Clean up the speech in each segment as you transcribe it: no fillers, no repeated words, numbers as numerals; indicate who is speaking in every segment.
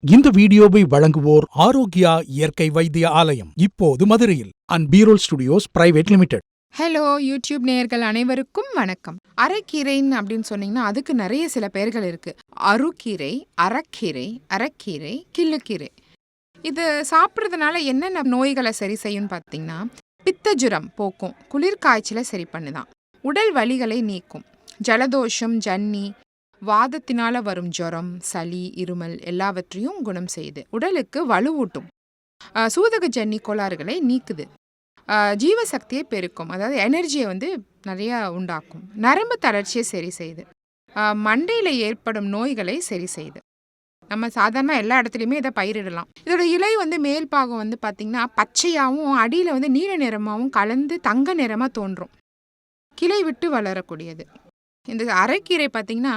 Speaker 1: இந்த வீடியோவை வழங்குவோர் ஆரோக்கியா இயற்கை வைத்திய ஆலயம், இப்போது மதுரையில் and BROLL studios private limited.
Speaker 2: Hello YouTube நேயர்கள் அனைவருக்கும் வணக்கம். அரைக்கீரைன்னு அப்படின்னு சொன்னீங்கன்னா அதுக்கு நிறைய சில பெயர்கள் இருக்கு. அருக்கீரை, அரைக்கீரை, அரக்கீரை, கிள்ளுக்கீரை. இது சாப்பிட்றதுனால என்னென்ன நோய்களை சரி செய்யும்னு பார்த்தீங்கன்னா, பித்தஜுரம் போக்கும், குளிர்காய்ச்சலை சரி பண்ணுதான், உடல் வலிகளை நீக்கும், ஜலதோஷம், ஜன்னி, வாதத்தினால வரும் ஜுரம், சளி, இருமல் எல்லாவற்றையும் குணம் செய்யுது, உடலுக்கு வலுவூட்டும், சூதக ஜன்னி கோளாறுகளை நீக்குது, ஜீவசக்தியை பெருக்கும், அதாவது எனர்ஜியை நிறையா உண்டாக்கும், நரம்பு தளர்ச்சியை சரி செய்யுது, மண்டையில் ஏற்படும் நோய்களை சரி செய்யுது. நம்ம சாதாரணமாக எல்லா இடத்துலையுமே இதை பயிரிடலாம். இதோட இலை மேல் பாகம் பார்த்திங்கன்னா பச்சையாகவும் அடியில் நீல நிறமாகவும் கலந்து தங்க நிறமாக தோன்றும், கிளை விட்டு வளரக்கூடியது. இந்த அரைக்கீரை பார்த்திங்கன்னா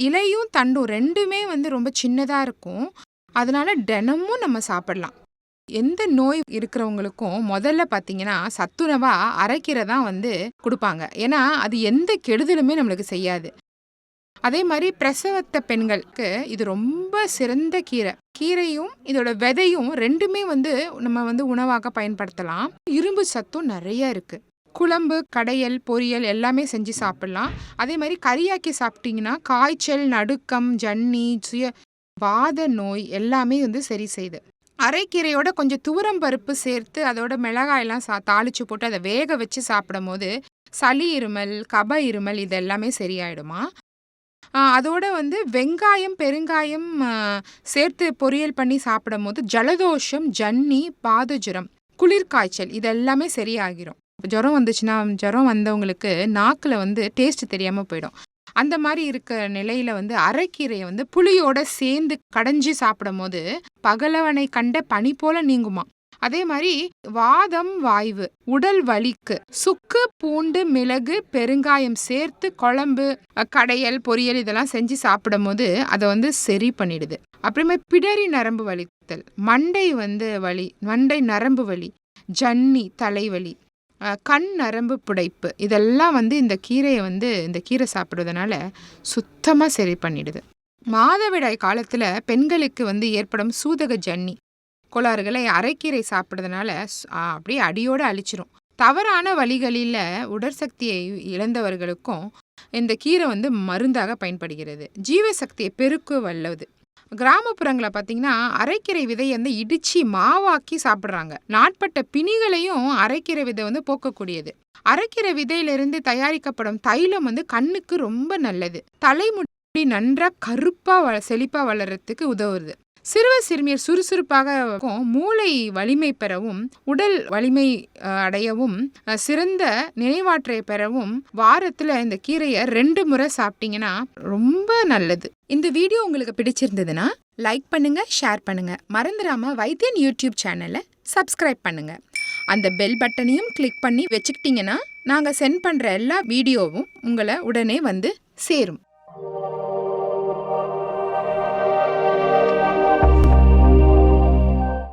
Speaker 2: இலையும் தண்டும் ரெண்டுமே ரொம்ப சின்னதாக இருக்கும். அதனால தினமும் நம்ம சாப்பிடலாம். எந்த நோய் இருக்கிறவங்களுக்கும் முதல்ல பார்த்தீங்கன்னா சத்துணவாக அரைக்கீரை தான் கொடுப்பாங்க. ஏன்னா அது எந்த கெடுதலுமே நம்மளுக்கு செய்யாது. அதே மாதிரி பிரசவத்த பெண்களுக்கு இது ரொம்ப சிறந்த கீரை. கீரையும் இதோட விதையும் ரெண்டுமே நம்ம உணவாக பயன்படுத்தலாம். இரும்பு சத்தும் நிறைய இருக்கு. குழம்பு, கடையல், பொரியல் எல்லாமே செஞ்சு சாப்பிடலாம். அதே மாதிரி கறியாக்கி சாப்பிட்டீங்கன்னா காய்ச்சல், நடுக்கம், ஜன்னி, வாத நோய் எல்லாமே சரி செய்யுது. அரைக்கீரையோட கொஞ்சம் துவரம் பருப்பு சேர்த்து அதோட மிளகாயெல்லாம் தாளிச்சு போட்டு அதை வேக வச்சு சாப்பிடும் போது சளி இருமல், கப இருமல் இது எல்லாமே சரியாயிடுமா. அதோட வெங்காயம், பெருங்காயம் சேர்த்து பொரியல் பண்ணி சாப்பிடும் போது ஜலதோஷம், ஜன்னி, பாதஜுரம், குளிர்காய்ச்சல் இது எல்லாமே சரியாகிரும். ஜுரம் வந்துச்சுன்னா ஜுரம் வந்தவங்களுக்கு நாக்கில் டேஸ்ட் தெரியாமல் போயிடும். அந்த மாதிரி இருக்க நிலையில் அரைக்கீரையை புளியோட சேர்ந்து கடைஞ்சி சாப்பிடும் போது பகலவனை கண்ட பனி போல நீங்குமா. அதே மாதிரி வாதம், வாய்வு, உடல் வலிக்கு சுக்கு, பூண்டு, மிளகு, பெருங்காயம் சேர்த்து குழம்பு, கடையல், பொரியல் இதெல்லாம் செஞ்சு சாப்பிடும் போது அதை சரி பண்ணிடுது. அப்புறமே பிடரி நரம்பு வலித்தல், மண்டை வலி, மண்டை நரம்பு வலி, ஜன்னி, தலைவலி, கண் நரம்பு புடைப்பு இதெல்லாம் இந்த கீரையை இந்த கீரை சாப்பிடுவதனால சுத்தமாக சரி பண்ணிடுது. மாதவிடாய் காலத்தில் பெண்களுக்கு ஏற்படும் சூதக ஜன்னி கோளாறுகளை அரைக்கீரை சாப்பிட்றதுனால அப்படியே அடியோடு அழிச்சிரும். தவறான வழிகளில் உடற்சக்தியை இழந்தவர்களுக்கும் இந்த கீரை மருந்தாக பயன்படுகிறது. ஜீவசக்தியை பெருக்க வல்லது. கிராமப்புறங்களை பார்த்தீங்கன்னா அரைக்கீரை விதையை இடிச்சு மாவாக்கி சாப்பிட்றாங்க. நாட்பட்ட பிணிகளையும் அரைக்கீரை விதை போக்கக்கூடியது. அரைக்கீரை விதையிலிருந்து தயாரிக்கப்படும் தைலம் கண்ணுக்கு ரொம்ப நல்லது. தலைமுடி நன்றாக கருப்பாக செழிப்பாக வளர்கிறதுக்கு உதவுது. சிறுவர் சிறுமியர் சுறுசுறுப்பாக மூளை வலிமை பெறவும், உடல் வலிமை அடையவும், சிறந்த நினைவாற்றலை பெறவும் வாரத்தில் இந்த கீரையை 2 முறை சாப்பிட்டீங்கன்னா ரொம்ப நல்லது. இந்த வீடியோ உங்களுக்கு பிடிச்சிருந்ததுன்னா லைக் பண்ணுங்க, ஷேர் பண்ணுங்க. மறந்துடாம வைத்தியன் யூடியூப் சேனலை சப்ஸ்கிரைப் பண்ணுங்க. அந்த பெல் பட்டனையும் கிளிக் பண்ணி வச்சுக்கிட்டீங்கன்னா நாங்கள் சென்ட் பண்ணுற எல்லா வீடியோவும் உங்களை உடனே சேரும்.